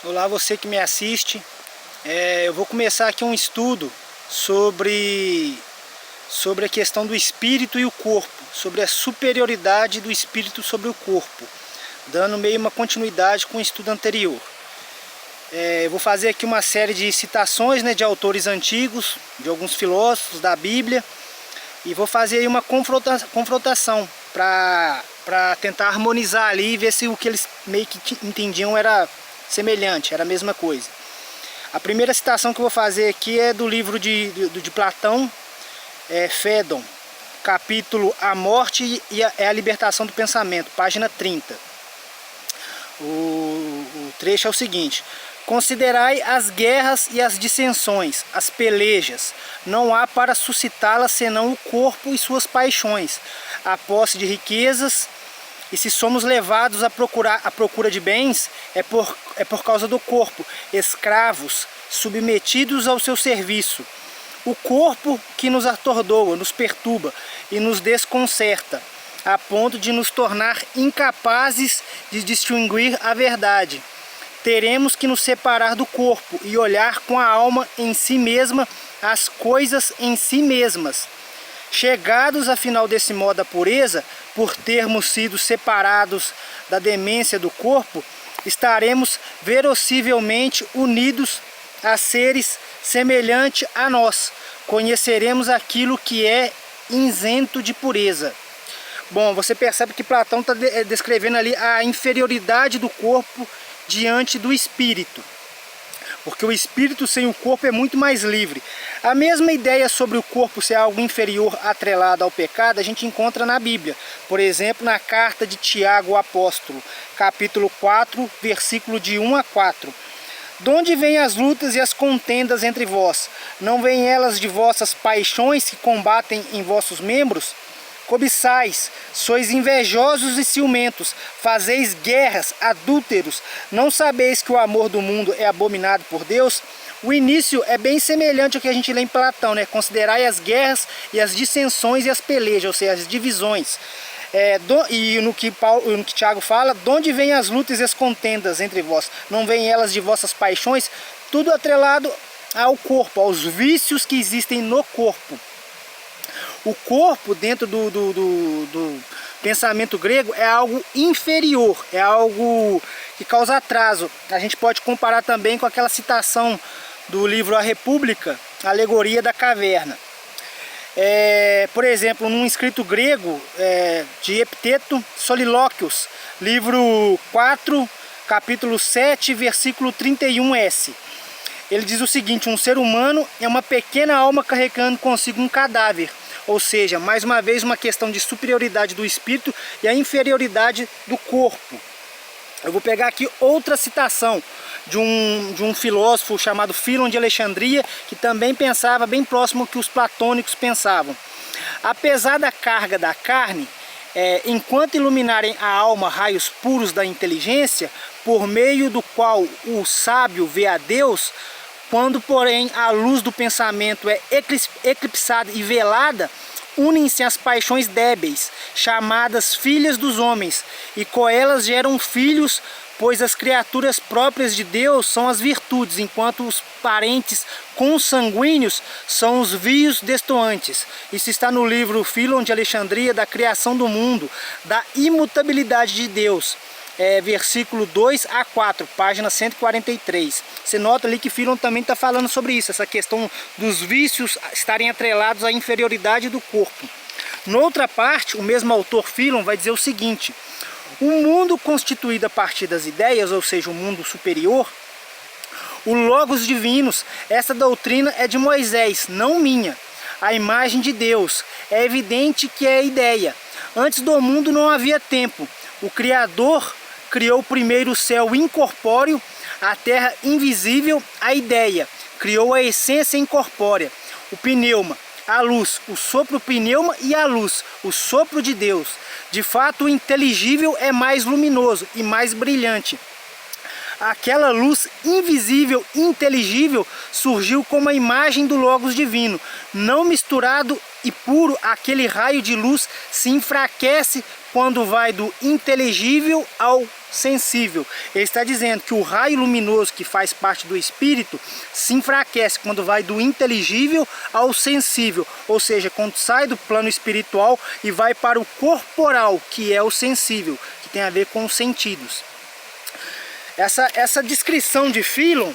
Olá, você que me assiste. Eu vou começar aqui um estudo sobre a questão do espírito e o corpo, sobre a superioridade do espírito sobre o corpo, dando meio uma continuidade com o estudo anterior. Eu vou fazer aqui uma série de citações, de autores antigos, de alguns filósofos da Bíblia, e vou fazer aí uma confrontação para tentar harmonizar ali e ver se o que eles meio que entendiam era semelhante, era a mesma coisa. A primeira citação que eu vou fazer aqui é do livro de Platão, Fédon, capítulo A Morte e a Libertação do Pensamento, página 30. O trecho é o seguinte: considerai as guerras e as dissensões, as pelejas. Não há para suscitá-las senão o corpo e suas paixões, a posse de riquezas. E se somos levados à procura de bens, é por causa do corpo, escravos, submetidos ao seu serviço. O corpo que nos atordoa, nos perturba e nos desconcerta, a ponto de nos tornar incapazes de distinguir a verdade. Teremos que nos separar do corpo e olhar com a alma em si mesma as coisas em si mesmas. Chegados afinal desse modo à pureza, por termos sido separados da demência do corpo, estaremos verossivelmente unidos a seres semelhantes a nós. Conheceremos aquilo que é isento de pureza. Bom, você percebe que Platão está descrevendo ali a inferioridade do corpo diante do espírito, porque o espírito sem o corpo é muito mais livre. A mesma ideia sobre o corpo ser algo inferior atrelado ao pecado a gente encontra na Bíblia. Por exemplo, na carta de Tiago, o apóstolo, capítulo 4, versículo de 1 a 4. Donde vêm as lutas e as contendas entre vós? Não vêm elas de vossas paixões que combatem em vossos membros? Cobiçais, sois invejosos e ciumentos, fazeis guerras, adúlteros, não sabeis que o amor do mundo é abominado por Deus? O início é bem semelhante ao que a gente lê em Platão, Considerai as guerras e as dissensões e as pelejas, ou seja, as divisões. E no que Tiago fala, de onde vêm as lutas e as contendas entre vós? Não vêm elas de vossas paixões? Tudo atrelado ao corpo, aos vícios que existem no corpo. O corpo, dentro do pensamento grego, é algo inferior, é algo que causa atraso. A gente pode comparar também com aquela citação do livro A República, a alegoria da caverna. Por exemplo, num escrito grego de Epiteto Solilóquios, livro 4, capítulo 7, versículo 31s. Ele diz o seguinte: um ser humano é uma pequena alma carregando consigo um cadáver. Ou seja, mais uma vez uma questão de superioridade do espírito e a inferioridade do corpo. Eu vou pegar aqui outra citação de um filósofo chamado Filon de Alexandria, que também pensava bem próximo que os platônicos pensavam. Apesar da carga da carne, enquanto iluminarem a alma raios puros da inteligência, por meio do qual o sábio vê a Deus, quando, porém, a luz do pensamento é eclipsada e velada, unem-se as paixões débeis, chamadas filhas dos homens, e com elas geram filhos, pois as criaturas próprias de Deus são as virtudes, enquanto os parentes consanguíneos são os vios destoantes. Isso está no livro Filon de Alexandria, da criação do mundo, da imutabilidade de Deus. Versículo 2 a 4, página 143. Você nota ali que Filon também está falando sobre isso, essa questão dos vícios estarem atrelados à inferioridade do corpo. Noutra parte, o mesmo autor Filon vai dizer o seguinte: o mundo constituído a partir das ideias, ou seja, o mundo superior, o Logos divinos, essa doutrina é de Moisés, não minha, a imagem de Deus. É evidente que é a ideia. Antes do mundo não havia tempo. O Criador criou primeiro o céu incorpóreo, a terra invisível, a ideia. Criou a essência incorpórea, o pneuma, a luz, o sopro pneuma e a luz, o sopro de Deus. De fato, o inteligível é mais luminoso e mais brilhante. Aquela luz invisível, inteligível, surgiu como a imagem do Logos divino. Não misturado e puro, aquele raio de luz se enfraquece quando vai do inteligível ao sensível. Ele está dizendo que o raio luminoso que faz parte do espírito se enfraquece quando vai do inteligível ao sensível, ou seja, quando sai do plano espiritual e vai para o corporal, que é o sensível, que tem a ver com os sentidos. Essa descrição de Fílon,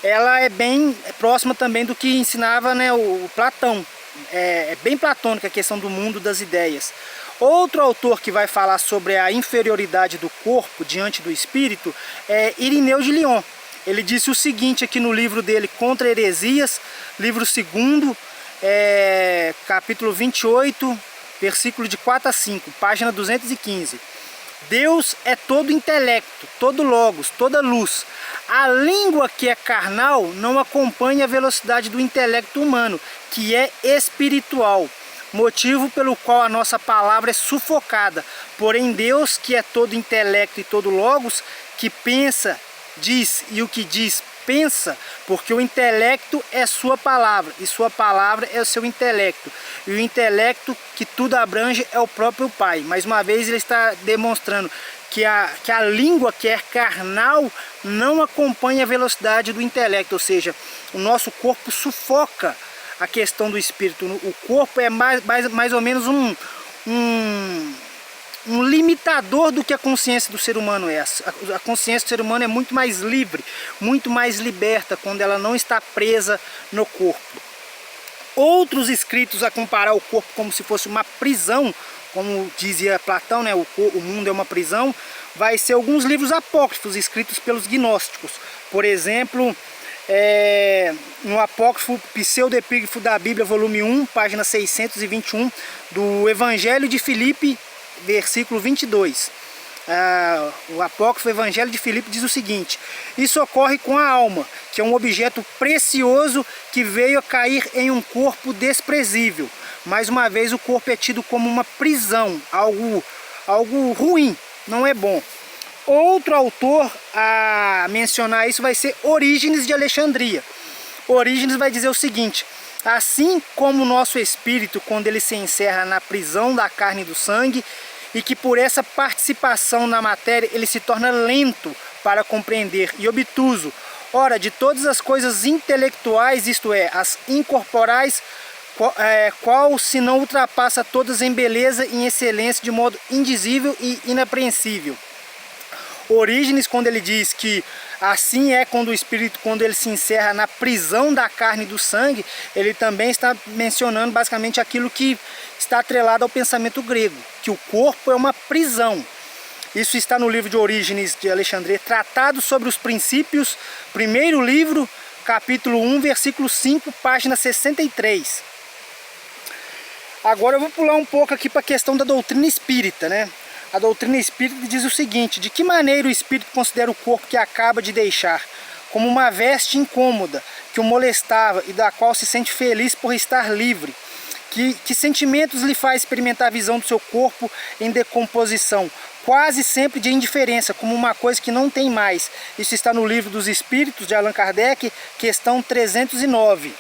ela é bem próxima também do que ensinava, né, o Platão. É bem platônica a questão do mundo das ideias. Outro autor que vai falar sobre a inferioridade do corpo diante do espírito é Irineu de Lyon. Ele disse o seguinte aqui no livro dele, Contra Heresias, livro 2º, capítulo 28, versículo de 4 a 5, página 215. Deus é todo intelecto, todo logos, toda luz. A língua que é carnal não acompanha a velocidade do intelecto humano, que é espiritual, motivo pelo qual a nossa palavra é sufocada. Porém Deus, que é todo intelecto e todo logos, que pensa, diz, e o que diz, pensa, porque o intelecto é sua palavra, e sua palavra é o seu intelecto. E o intelecto que tudo abrange é o próprio Pai. Mais uma vez ele está demonstrando que a língua que é carnal não acompanha a velocidade do intelecto, ou seja, o nosso corpo sufoca a questão do espírito. O corpo é mais ou menos um limitador do que a consciência do ser humano é. A consciência do ser humano é muito mais livre, muito mais liberta quando ela não está presa no corpo. Outros escritos a comparar o corpo como se fosse uma prisão, como dizia Platão, né, o mundo é uma prisão, vai ser alguns livros apócrifos escritos pelos gnósticos. Por exemplo, no apócrifo Pseudepígrafo da Bíblia, volume 1, página 621, do Evangelho de Filipe, versículo 22. O apócrifo Evangelho de Filipe diz o seguinte: isso ocorre com a alma, que é um objeto precioso que veio a cair em um corpo desprezível. Mais uma vez, o corpo é tido como uma prisão, algo ruim, não é bom. Outro autor a mencionar isso vai ser Orígenes de Alexandria. Orígenes vai dizer o seguinte: assim como o nosso espírito, quando ele se encerra na prisão da carne e do sangue, e que por essa participação na matéria ele se torna lento para compreender e obtuso, ora, de todas as coisas intelectuais, isto é, as incorporais, qual se não ultrapassa todas em beleza e em excelência de modo indizível e inapreensível. Orígenes, quando ele diz que assim é quando o espírito, quando ele se encerra na prisão da carne e do sangue, ele também está mencionando basicamente aquilo que está atrelado ao pensamento grego, que o corpo é uma prisão. Isso está no livro de Orígenes de Alexandria, Tratado sobre os Princípios, primeiro livro, capítulo 1, versículo 5, página 63. Agora eu vou pular um pouco aqui para a questão da doutrina espírita, né? A doutrina espírita diz o seguinte: de que maneira o espírito considera o corpo que acaba de deixar? Como uma veste incômoda, que o molestava e da qual se sente feliz por estar livre. Que sentimentos lhe faz experimentar a visão do seu corpo em decomposição? Quase sempre de indiferença, como uma coisa que não tem mais. Isso está no Livro dos Espíritos, de Allan Kardec, questão 309.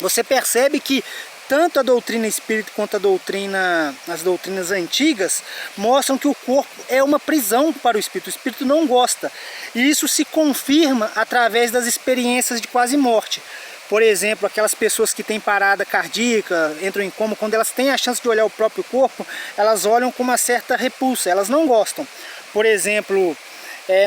Você percebe que tanto a doutrina espírita quanto as doutrinas antigas mostram que o corpo é uma prisão para o espírito não gosta. E isso se confirma através das experiências de quase morte. Por exemplo, aquelas pessoas que têm parada cardíaca, entram em coma, quando elas têm a chance de olhar o próprio corpo, elas olham com uma certa repulsa, elas não gostam. Por exemplo,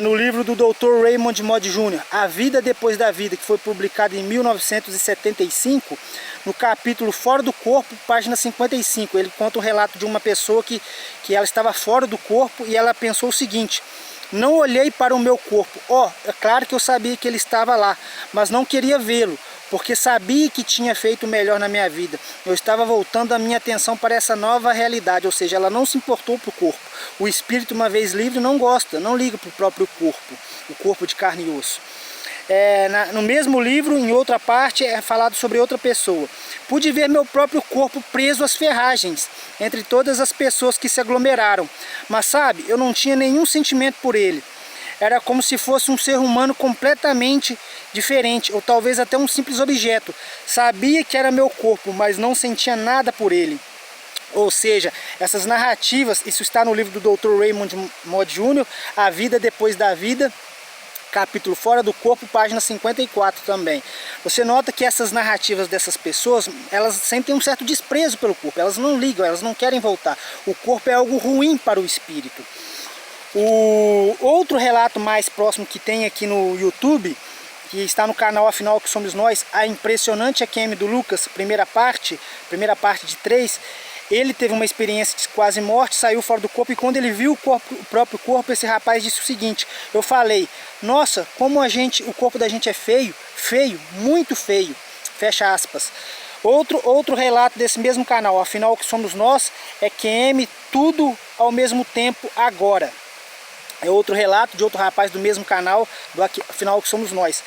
no livro do Dr. Raymond Moody Jr., A Vida Depois da Vida, que foi publicado em 1975, no capítulo Fora do Corpo, página 55, ele conta o relato de uma pessoa que ela estava fora do corpo e ela pensou o seguinte: não olhei para o meu corpo, é claro que eu sabia que ele estava lá, mas não queria vê-lo, porque sabia que tinha feito o melhor na minha vida. Eu estava voltando a minha atenção para essa nova realidade, ou seja, ela não se importou para o corpo. O espírito, uma vez livre, não gosta, não liga para o próprio corpo, o corpo de carne e osso. No mesmo livro, em outra parte, é falado sobre outra pessoa. Pude ver meu próprio corpo preso às ferragens, entre todas as pessoas que se aglomeraram. Mas sabe, eu não tinha nenhum sentimento por ele. Era como se fosse um ser humano completamente diferente, ou talvez até um simples objeto. Sabia que era meu corpo, mas não sentia nada por ele. Ou seja, essas narrativas, isso está no livro do Dr. Raymond Moody Jr., A Vida Depois da Vida, capítulo Fora do Corpo, página 54 também. Você nota que essas narrativas dessas pessoas, elas sentem um certo desprezo pelo corpo, elas não ligam, elas não querem voltar. O corpo é algo ruim para o espírito. O outro relato mais próximo que tem aqui no YouTube, que está no canal Afinal que Somos Nós, a impressionante AQM do Lucas, primeira parte de 3, ele teve uma experiência de quase morte, saiu fora do corpo, e quando ele viu o próprio corpo, esse rapaz disse o seguinte: eu falei, nossa, como o corpo da gente é feio, muito feio, fecha aspas. Outro relato desse mesmo canal, Afinal que Somos Nós, é QM, tudo ao mesmo tempo agora. É outro relato de outro rapaz do mesmo canal, do Afinal que Somos Nós.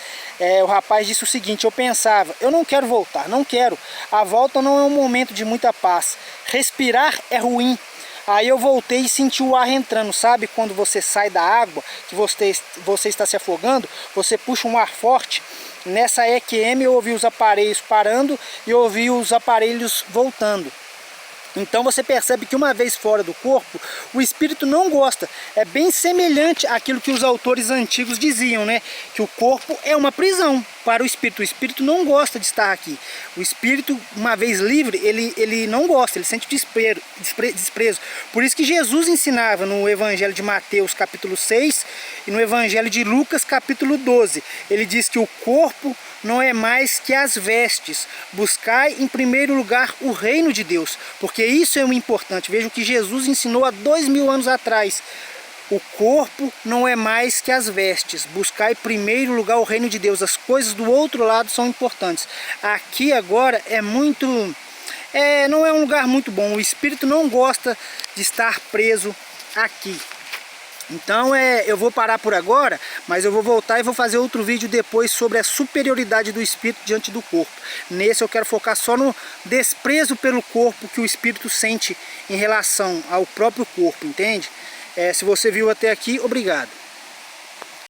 O rapaz disse o seguinte: eu pensava, eu não quero voltar, não quero. A volta não é um momento de muita paz. Respirar é ruim. Aí eu voltei e senti o ar entrando, sabe? Quando você sai da água, que você está se afogando, você puxa um ar forte. Nessa EQM eu ouvi os aparelhos parando e eu ouvi os aparelhos voltando. Então você percebe que uma vez fora do corpo, o espírito não gosta. É bem semelhante àquilo que os autores antigos diziam, né? Que o corpo é uma prisão para o espírito. O espírito não gosta de estar aqui. O espírito, uma vez livre, ele não gosta, ele sente desprezo. Por isso que Jesus ensinava no Evangelho de Mateus, capítulo 6, e no Evangelho de Lucas, capítulo 12. Ele diz que o corpo não é mais que as vestes. Buscai em primeiro lugar o reino de Deus, porque isso é o importante. Veja o que Jesus ensinou há 2000 anos atrás. O corpo não é mais que as vestes. Buscai em primeiro lugar o reino de Deus. As coisas do outro lado são importantes. Aqui agora é muito... não é um lugar muito bom. O espírito não gosta de estar preso aqui. Então eu vou parar por agora, mas eu vou voltar e vou fazer outro vídeo depois sobre a superioridade do espírito diante do corpo. Nesse eu quero focar só no desprezo pelo corpo que o espírito sente em relação ao próprio corpo, entende? Se você viu até aqui, obrigado.